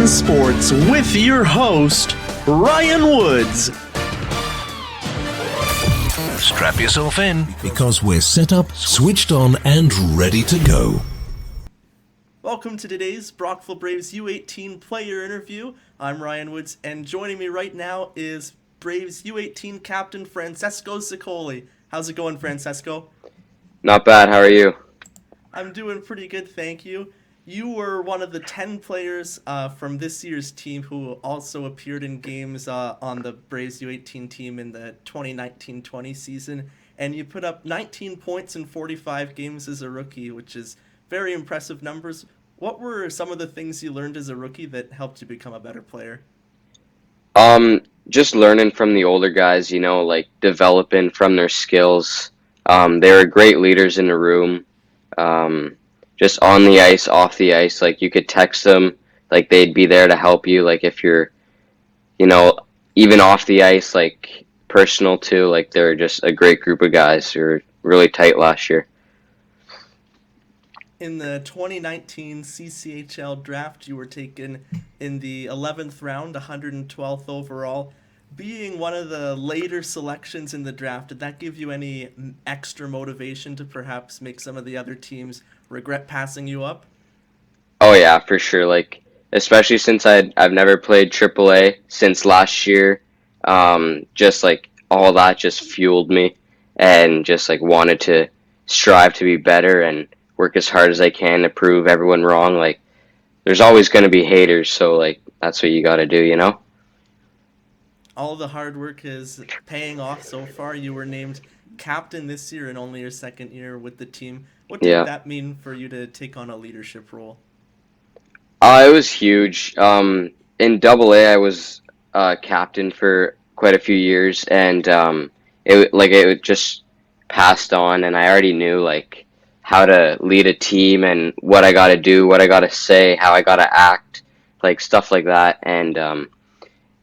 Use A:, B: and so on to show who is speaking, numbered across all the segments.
A: in Sports with your host, Ryan Woods.
B: Strap yourself in
C: because we're set up, switched on, and ready to go.
D: Welcome to today's Brockville Braves U18 player interview. I'm Ryan Woods, and joining me right now is Braves U18 Captain Francesco Sicoli. How's it going, Francesco?
E: Not bad. How are you?
D: I'm doing pretty good, thank you. You were one of the 10 players from this year's team who also appeared in games on the Braves U18 team in the 2019-20 season, and you put up 19 points in 45 games as a rookie, which is very impressive numbers. What were some of the things you learned as a rookie that helped you become a better player?
E: Just learning from the older guys, like developing from their skills. They were great leaders in the room. Just on the ice, off the ice, like you could text them, like they'd be there to help you. Like if you're, even off the ice, like personal too, like they're just a great group of guys who were really tight last year.
D: In the 2019 CCHL Draft, you were taken in the 11th round, 112th overall. Being one of the later selections in the draft, did that give you any extra motivation to perhaps make some of the other teams regret passing you up?
E: Oh yeah, for sure. Like especially since I've never played AAA since last year. Just like all that just fueled me, and just like wanted to strive to be better and work as hard as I can to prove everyone wrong. Like there's always going to be haters, so like that's what you got to do.
D: All the hard work is paying off so far. You were named captain this year in only your second year with the team. What did that mean for you to take on a leadership role?
E: It was huge. In AA, I was captain for quite a few years, and it just passed on, and I already knew like how to lead a team and what I got to do, what I got to say, how I got to act, like stuff like that, and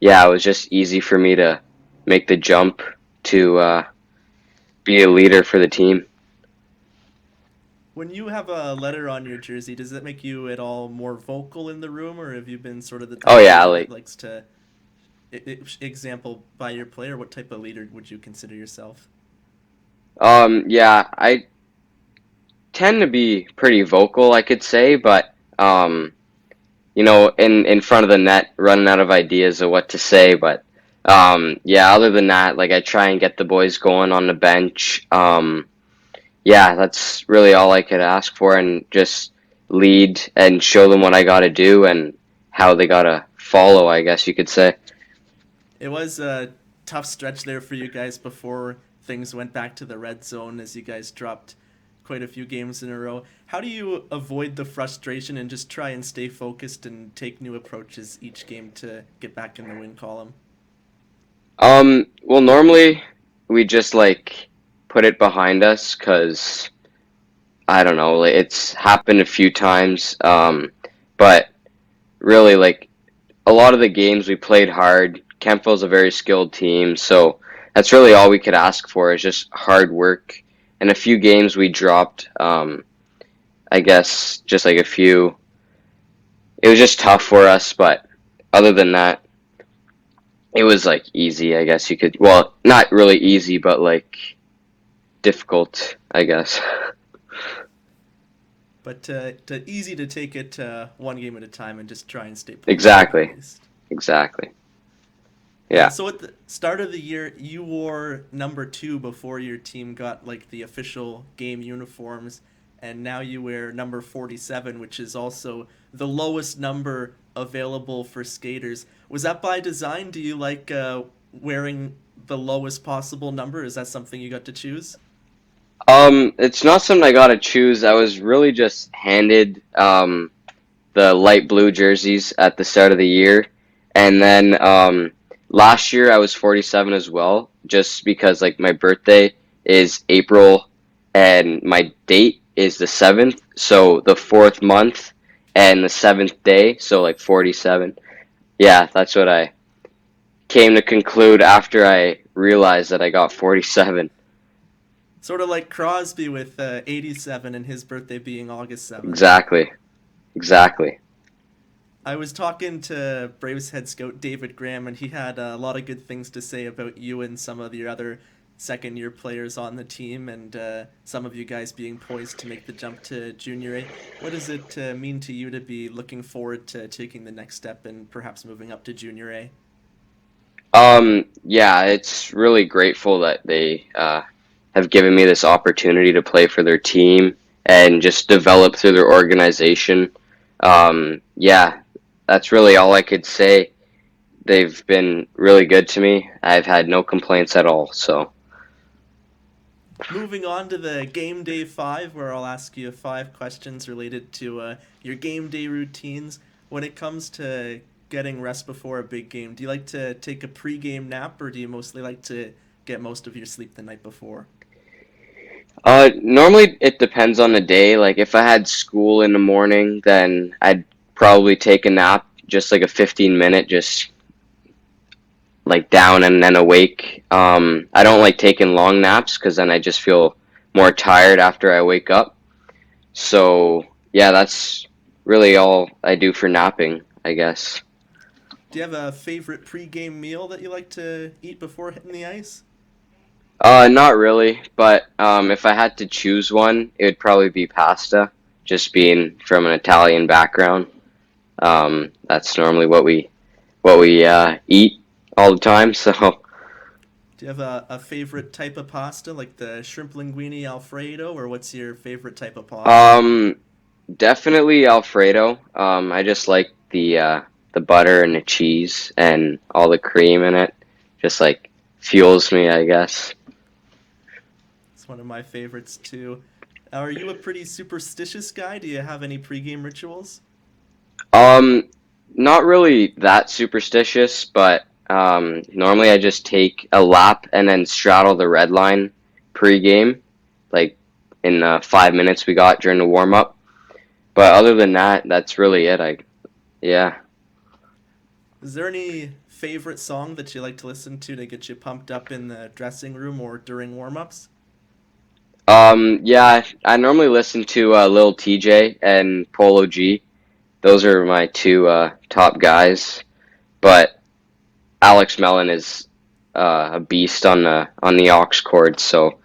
E: it was just easy for me to make the jump to be a leader for the team.
D: When you have a letter on your jersey, does that make you at all more vocal in the room, or have you been sort of the type that likes to example by your player? What type of leader would you consider yourself?
E: I tend to be pretty vocal, I could say, but in front of the net, running out of ideas of what to say. But other than that, like I try and get the boys going on the bench. That's really all I could ask for, and just lead and show them what I got to do and how they got to follow, I guess you could say.
D: It was a tough stretch there for you guys before things went back to the red zone, as you guys dropped quite a few games in a row. How do you avoid the frustration and just try and stay focused and take new approaches each game to get back in the win column?
E: Well, normally we just like put it behind us, because I don't know, it's happened a few times, but really like a lot of the games we played hard. Kempville's a very skilled team, so that's really all we could ask for, is just hard work. And a few games we dropped, I guess just like a few, it was just tough for us, but other than that, it was like easy, I guess you could, well, not really easy, but like difficult, I guess.
D: But easy to take it one game at a time and just try and stay positive.
E: Exactly. Yeah.
D: So at the start of the year, you wore number 2 before your team got like the official game uniforms, and now you wear number 47, which is also the lowest number available for skaters. Was that by design? Do you like wearing the lowest possible number? Is that something you got to choose?
E: It's not something I got to choose. I was really just handed the light blue jerseys at the start of the year, and then last year I was 47 as well, just because like my birthday is April and my date is the 7th, so the 4th month and the 7th day, so like 47. Yeah, that's what I came to conclude after I realized that I got 47.
D: Sort of like Crosby with 87 and his birthday being August 7th.
E: Exactly.
D: I was talking to Braves head scout David Graham, and he had a lot of good things to say about you and some of the other second-year players on the team, and some of you guys being poised to make the jump to Junior A. What does it mean to you to be looking forward to taking the next step and perhaps moving up to Junior A?
E: Yeah, it's really grateful that they have given me this opportunity to play for their team and just develop through their organization. Yeah, that's really all I could say. They've been really good to me. I've had no complaints at all, so.
D: Moving on to the game day 5, where I'll ask you 5 questions related to your game day routines. When it comes to getting rest before a big game, do you like to take a pregame nap, or do you mostly like to get most of your sleep the night before?
E: Normally it depends on the day. Like if I had school in the morning, then I'd probably take a nap, just like a 15-minute, just like down and then awake. I don't like taking long naps because then I just feel more tired after I wake up. So yeah, that's really all I do for napping, I guess.
D: Do you have a favorite pregame meal that you like to eat before hitting the ice?
E: Not really, but if I had to choose one, it would probably be pasta. Just being from an Italian background, that's normally what we eat all the time. So,
D: Do you have a favorite type of pasta, like the shrimp linguine Alfredo, or what's your favorite type of pasta?
E: um, definitely Alfredo. I just like the butter and the cheese and all the cream in it. Just like fuels me, I guess.
D: It's one of my favorites too. Are you a pretty superstitious guy? Do you have any pregame rituals?
E: Um, Not really that superstitious, but normally I just take a lap and then straddle the red line pre-game, like in the 5 minutes we got during the warm up. But other than that, that's really it. Yeah.
D: Is there any favorite song that you like to listen to get you pumped up in the dressing room or during warm-ups?
E: Yeah, I normally listen to Lil TJ and Polo G. Those are my two top guys. But Alex Mellon is a beast on the aux cord, so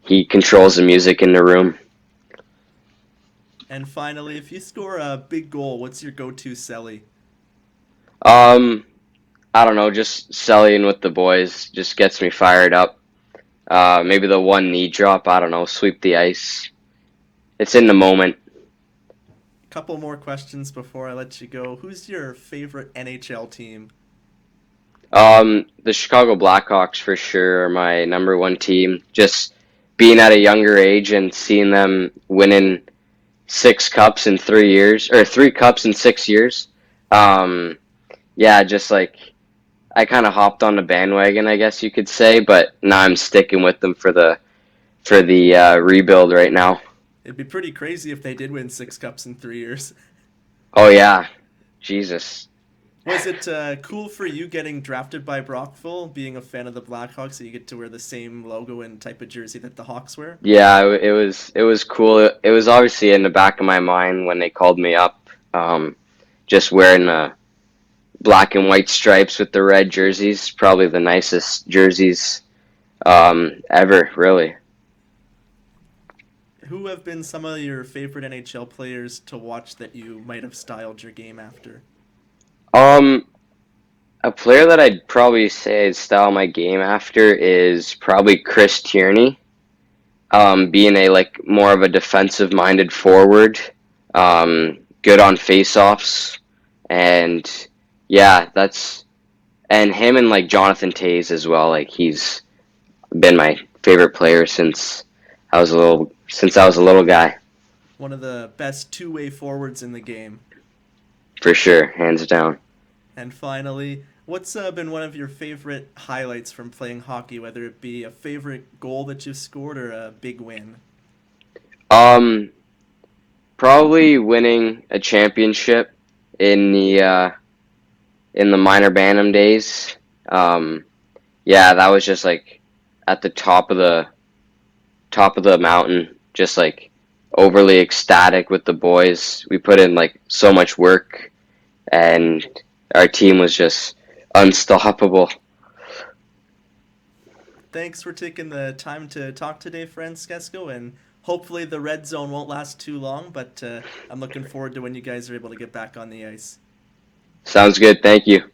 E: he controls the music in the room.
D: And finally, if you score a big goal, what's your go-to celly?
E: Um, I don't know, just selling with the boys just gets me fired up. Maybe the one knee drop, I don't know, sweep the ice. It's in the moment.
D: Couple more questions before I let you go. Who's your favorite NHL team?
E: The Chicago Blackhawks for sure are my number one team. Just being at a younger age and seeing them winning 6 cups in 3 years, or 3 cups in 6 years. Um, yeah, just like I kind of hopped on the bandwagon, I guess you could say, but now I'm sticking with them for the rebuild right now.
D: It'd be pretty crazy if they did win 6 cups in 3 years.
E: Oh yeah, Jesus.
D: Was it cool for you getting drafted by Brockville, being a fan of the Blackhawks, so you get to wear the same logo and type of jersey that the Hawks wear?
E: Yeah, it was cool. It was obviously in the back of my mind when they called me up. Just wearing the black and white stripes with the red jerseys, probably the nicest jerseys ever, really.
D: Who have been some of your favorite NHL players to watch that you might have styled your game after?
E: Um, a player that I'd probably say I'd style my game after is probably Chris Tierney. Being a like more of a defensive-minded forward, good on face-offs, and yeah, and him and like Jonathan Toews as well. Like he's been my favorite player since I was a little guy,
D: One of the best two-way forwards in the game.
E: for sure, hands down.
D: And finally, what's been one of your favorite highlights from playing hockey, whether it be a favorite goal that you've scored or a big win?
E: Um, Probably winning a championship in the minor Bantam days. Um, yeah, that was just like at the top of the mountain, just like overly ecstatic with the boys. We put in like so much work and our team was just unstoppable.
D: Thanks for taking the time to talk today, Francesco, and hopefully the red zone won't last too long, but I'm looking forward to when you guys are able to get back on the ice.
E: Sounds good. Thank you.